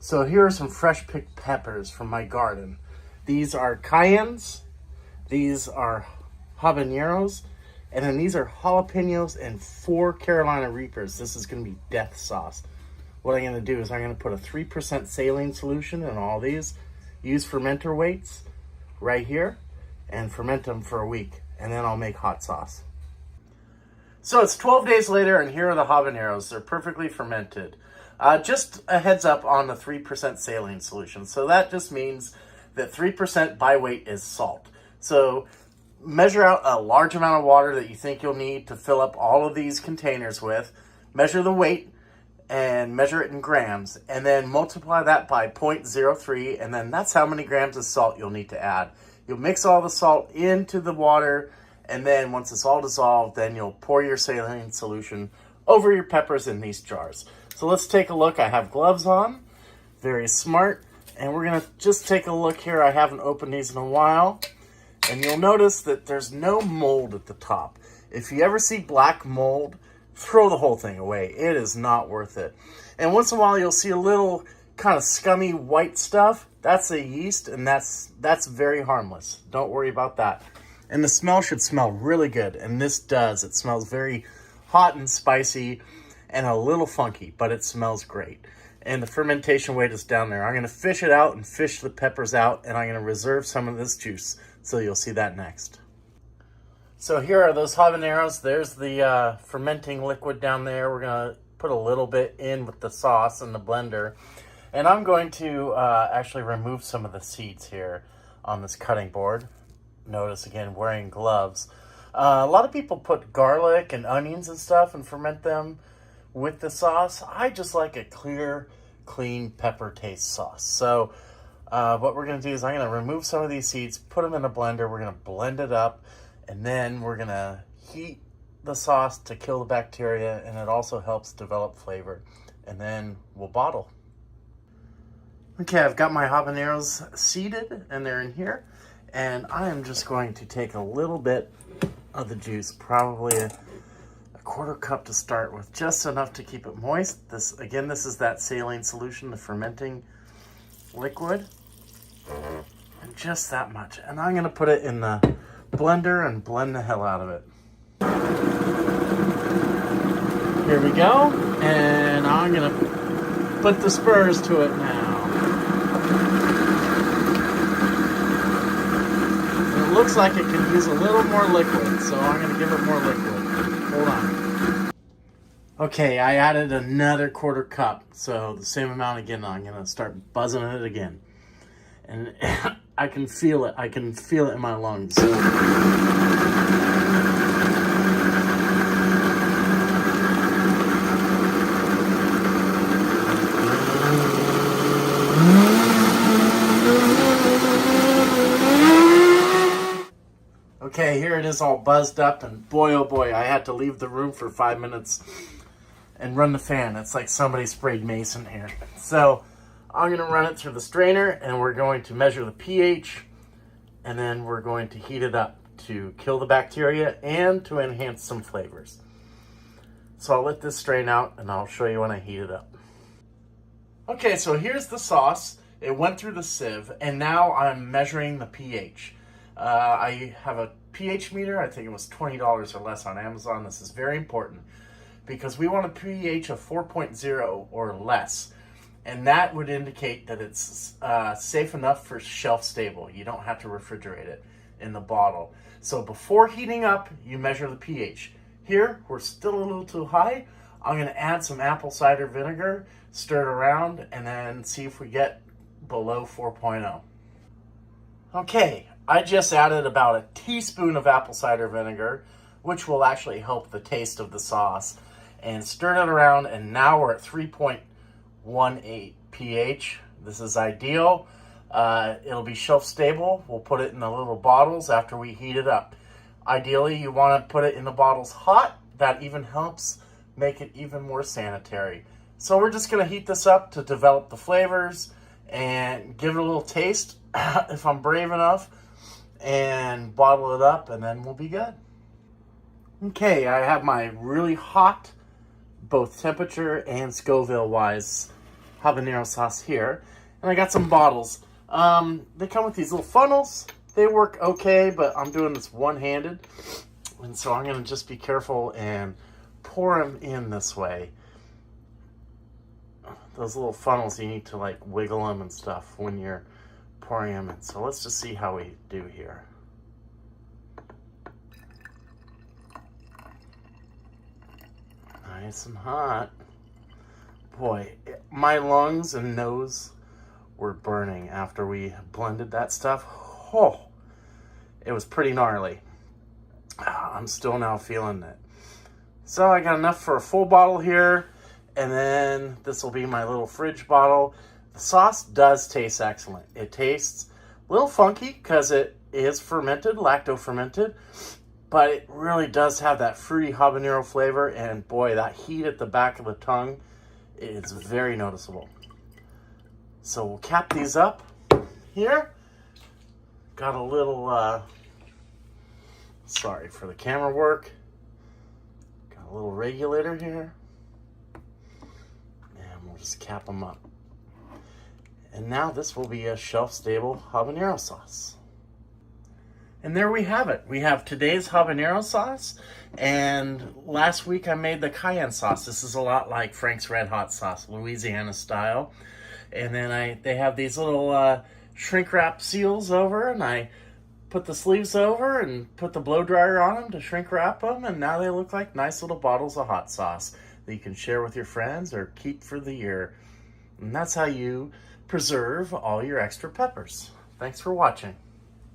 So here are some fresh picked peppers from my garden. These are cayennes, these are habaneros, and then these are jalapeños and 4 Carolina Reapers. This is going to be death sauce. What I'm going to do is I'm going to put a 3% saline solution in all these, use fermenter weights right here, and ferment them for a week, and then I'll make hot sauce. So it's 12 days later, and here are the habaneros. They're perfectly fermented. Just a heads up on the 3% saline solution. So that just means that 3% by weight is salt. So measure out a large amount of water that you think you'll need to fill up all of these containers with. Measure the weight and measure it in grams, and then multiply that by 0.03, and then that's how many grams of salt you'll need to add. You'll mix all the salt into the water, and then once it's all dissolved, then you'll pour your saline solution over your peppers in these jars. So let's take a look. I have gloves on, very smart, and we're gonna just take a look here. I haven't opened these in a while, and you'll notice that there's no mold at the top. If you ever see black mold, throw the whole thing away. It is not worth it. And once in a while, you'll see a little kind of scummy white stuff. That's a yeast, and that's very harmless. Don't worry about that. And the smell should smell really good, and this does. It smells very hot and spicy and a little funky, but it smells great. And the fermentation weight is down there. I'm going to fish it out and fish the peppers out, and I'm going to reserve some of this juice, so you'll see that next. So here are those habaneros. There's the fermenting liquid down there. We're going to put a little bit in with the sauce in the blender. And I'm going to actually remove some of the seeds here on this cutting board. Notice, again, wearing gloves. A lot of people put garlic and onions and stuff and ferment them with the sauce. I just like a clear, clean pepper taste sauce. So what we're going to do is I'm going to remove some of these seeds, put them in a blender. We're going to blend it up. And then we're going to heat the sauce to kill the bacteria, and it also helps develop flavor. And then we'll bottle. Okay, I've got my habaneros seeded, and they're in here. And I am just going to take a little bit of the juice, probably a quarter cup to start with, just enough to keep it moist. This is that saline solution, the fermenting liquid. And just that much. And I'm going to put it in the blender and blend the hell out of it. Here we go, and I'm gonna put the spurs to it now. It looks like it could use a little more liquid, so I'm gonna give it more liquid. Hold on. Okay, I added another quarter cup, so the same amount again. I'm gonna start buzzing it again. And I can feel it. I can feel it in my lungs. Okay, here it is all buzzed up, and boy, oh boy, I had to leave the room for 5 minutes and run the fan. It's like somebody sprayed mason here. So I'm going to run it through the strainer, and we're going to measure the pH, and then we're going to heat it up to kill the bacteria and to enhance some flavors. So I'll let this strain out, and I'll show you when I heat it up. Okay, so here's the sauce. It went through the sieve, and now I'm measuring the pH. I have a pH meter. I think it was $20 or less on Amazon. This is very important because we want a pH of 4.0 or less. And that would indicate that it's safe enough for shelf stable. You don't have to refrigerate it in the bottle. So before heating up, you measure the pH. Here, we're still a little too high. I'm going to add some apple cider vinegar, stir it around, and then see if we get below 4.0. Okay, I just added about a teaspoon of apple cider vinegar, which will actually help the taste of the sauce, and stirred it around, and now we're at 3.18 pH. This is ideal. It'll be shelf stable. We'll put it in the little bottles after we heat it up. Ideally, you want to put it in the bottles hot. That even helps make it even more sanitary. So we're just going to heat this up to develop the flavors and give it a little taste if I'm brave enough, and bottle it up, and then we'll be good. Okay, I have my really hot, both temperature and Scoville wise, habanero sauce here. And I got some bottles. They come with these little funnels. They work okay, but I'm doing this one-handed. And so I'm going to just be careful and pour them in this way. Those little funnels, you need to like wiggle them and stuff when you're pouring them in. So let's just see how we do here. Nice and hot. Boy, my lungs and nose were burning after we blended that stuff. Oh, it was pretty gnarly. I'm still now feeling it. So I got enough for a full bottle here, and then this will be my little fridge bottle. The sauce does taste excellent. It tastes a little funky because it is fermented, lacto-fermented, but it really does have that fruity habanero flavor, and boy, that heat at the back of the tongue is very noticeable. So we'll cap these up here. Got a little, sorry for the camera work. Got a little regulator here. And we'll just cap them up. And now this will be a shelf-stable habanero sauce. And there we have it. We have today's habanero sauce, and last week I made the cayenne sauce. This is a lot like Frank's RedHot sauce, Louisiana style. And then they have these little shrink wrap seals over, and I put the sleeves over and put the blow dryer on them to shrink wrap them, and now they look like nice little bottles of hot sauce that you can share with your friends or keep for the year. And that's how you preserve all your extra peppers. Thanks for watching.